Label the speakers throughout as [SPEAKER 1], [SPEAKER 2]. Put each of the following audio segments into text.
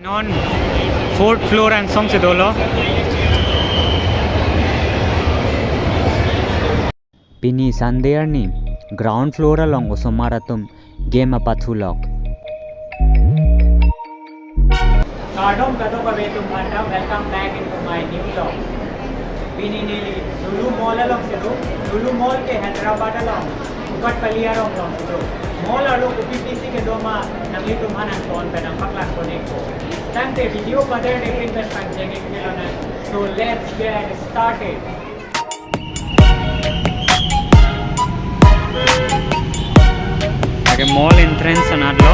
[SPEAKER 1] On fourth floor and song sedolo. Pini sandearni ground floor along osomaratum game apathulok.
[SPEAKER 2] Pardon Katopavetum Bhanda, welcome back into my new vlog. Pini Nili, Lulu Mall along Sido, Lulu Mall ke Hyderabad along, Upatpalli along Sido. Mall along UPPC ke doma, Namli Tuman and Ton Penam Paklan Koneko. Thank the video pada taking the time. So let's get started.
[SPEAKER 1] Okay, mall entrance anadlo.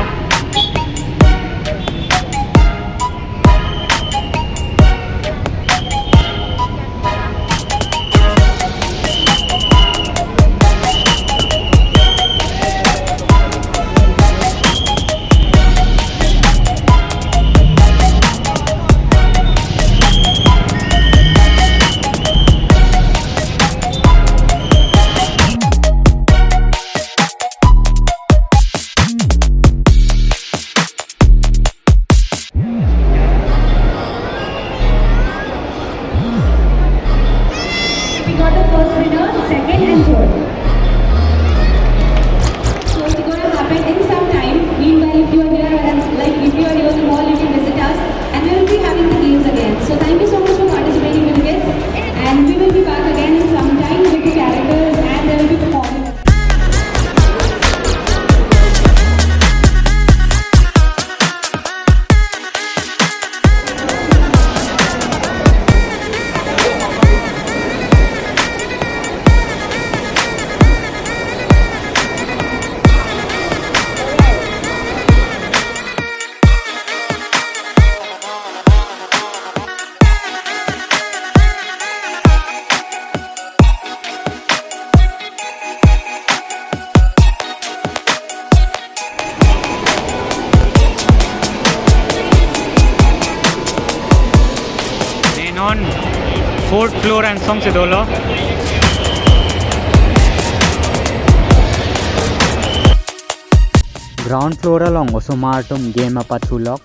[SPEAKER 3] We got the first winner, second and third. So it's going to happen in some time. Meanwhile, if you are here and if you are here in the mall, you can visit us and we will be having the games again. So thank you so much for participating with kids, and we will be back again in some time with the characters and there will be performance.
[SPEAKER 1] On fourth floor and song sedolo. Ground floor along osomartum game apathulok.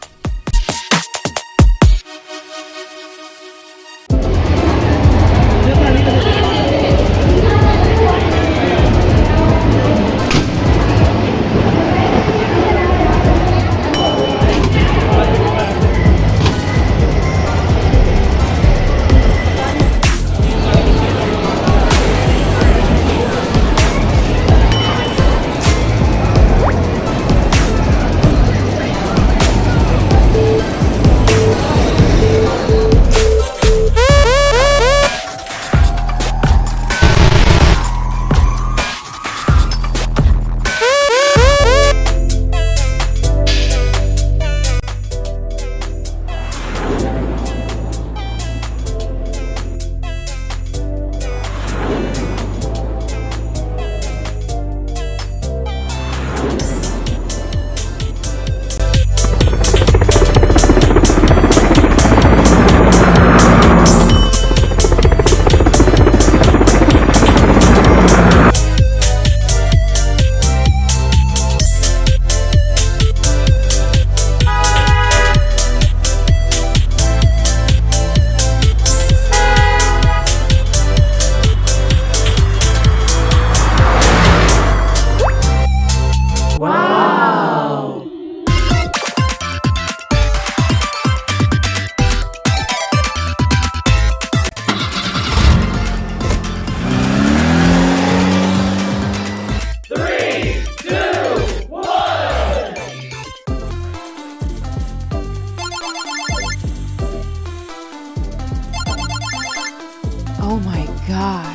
[SPEAKER 4] Oh my God.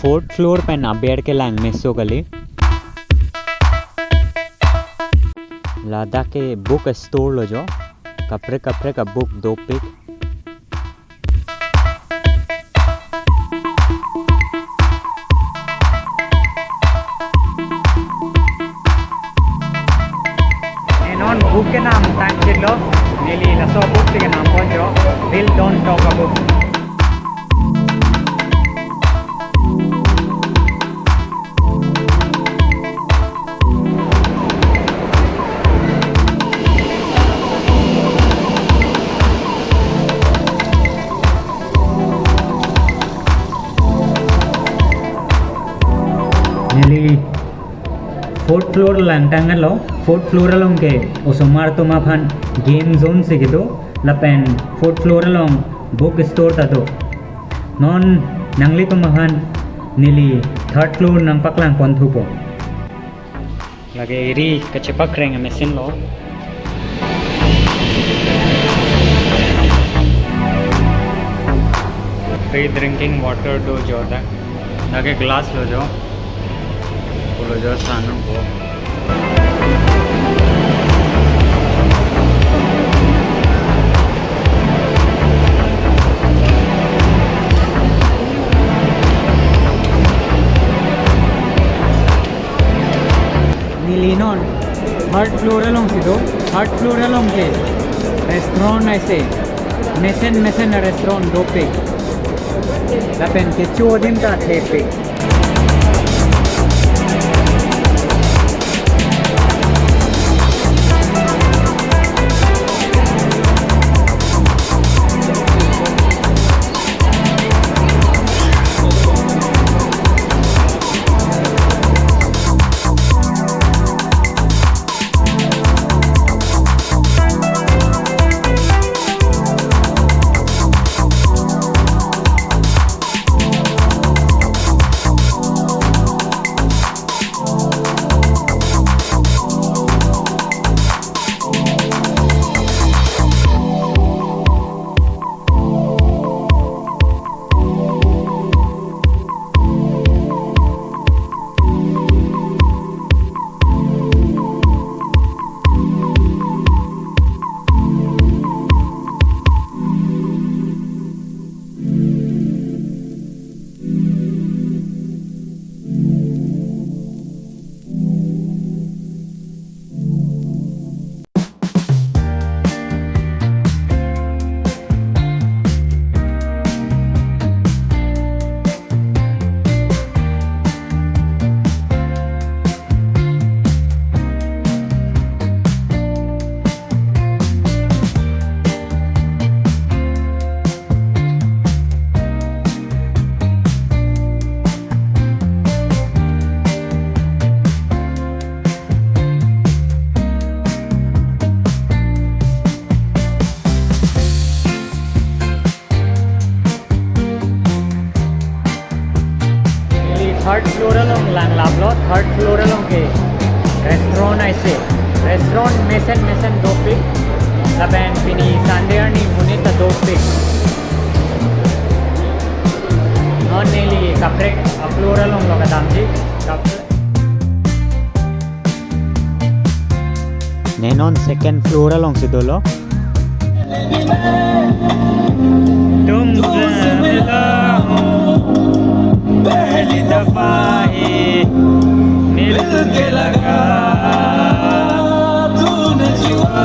[SPEAKER 2] 4th floor पे ना बैठ के Lang में सो गली लादा के book store लो जो कपड़े कपड़े का book 2 pick
[SPEAKER 1] non book ke naam tang chilo neli la so book ke naam ponjo will don't talk about
[SPEAKER 2] neli 4th floor लंटांग लो 4th फ्लोर लोंग के ओसमार तो माफान गेम जोन से के दो लपेन 4th फ्लोर लोंग बुक स्टोर ता दो नॉन नंगली तो माफान नीली 3rd फ्लोर नंग पकलांग पंथु पो
[SPEAKER 1] lage iri kache pakrenga mesin lo free drinking water do jo da lage glass lo jo lo jo sanu ko
[SPEAKER 2] नीलिनोन 3rd फ्लोर लोंग से दो 3rd फ्लोर लोंग के रेस्टोरेंट ऐसे मेसन रेस्टोरेंट 2 पे लपेन के 4 दिन का 3 पे थर्ड फ्लोर लोंग लाभलो 3rd फ्लोर लोंग के रेस्टोरेंट ऐसे रेस्टोरेंट मेसन 2 पिक लपेन पिनी सांडेरनी मुनिता 2 पिक नॉन नेली कपड़े फ्लोर लोंग लोग दाम जी नेनोन 2nd फ्लोर लोंग से दोलो
[SPEAKER 1] तुमसे मिला हूँ पहली दफा ही मिल के लगा तूने छुआ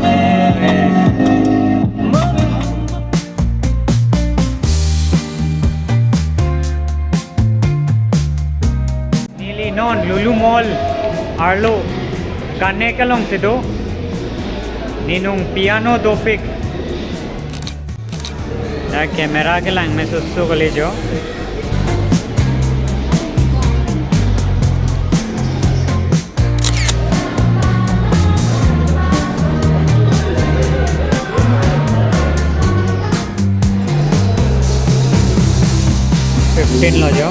[SPEAKER 1] मेरे नीली नॉन लुलु मॉल आर्लो गाने का लोंग से दो नीनुंग पियानो 2 पिक कैमरा के लांग में सुसु गली जो लो जो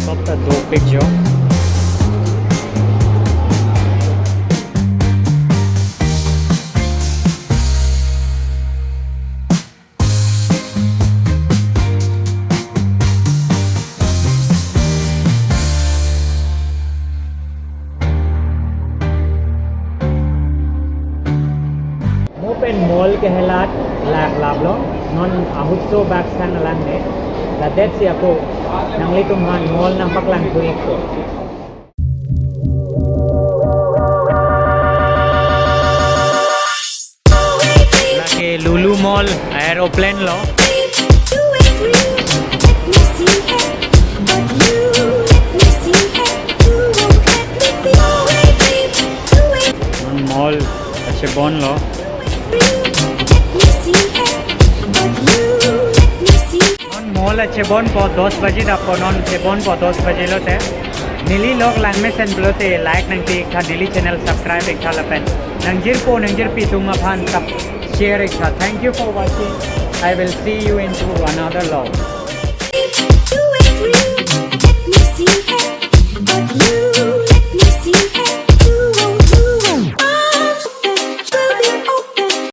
[SPEAKER 1] सब 2 पिक जो
[SPEAKER 2] เป็นมอลke helat lak lab lo non ahutso back san alang ne la det sia ko nang litum han mall nang paklang tuik ko
[SPEAKER 1] lagi Lulu Mall aeroplane lo non mall Chebon lo non mall Chebon po 10 बजे dapo non Chebon po 10 बजे lo te nili log lang me sen blo te like nang ti kha daily channel subscribe ek thala pen nangjir po nangjir pi tung ma phan sub share ek tha thank you for watching I will see you into another vlog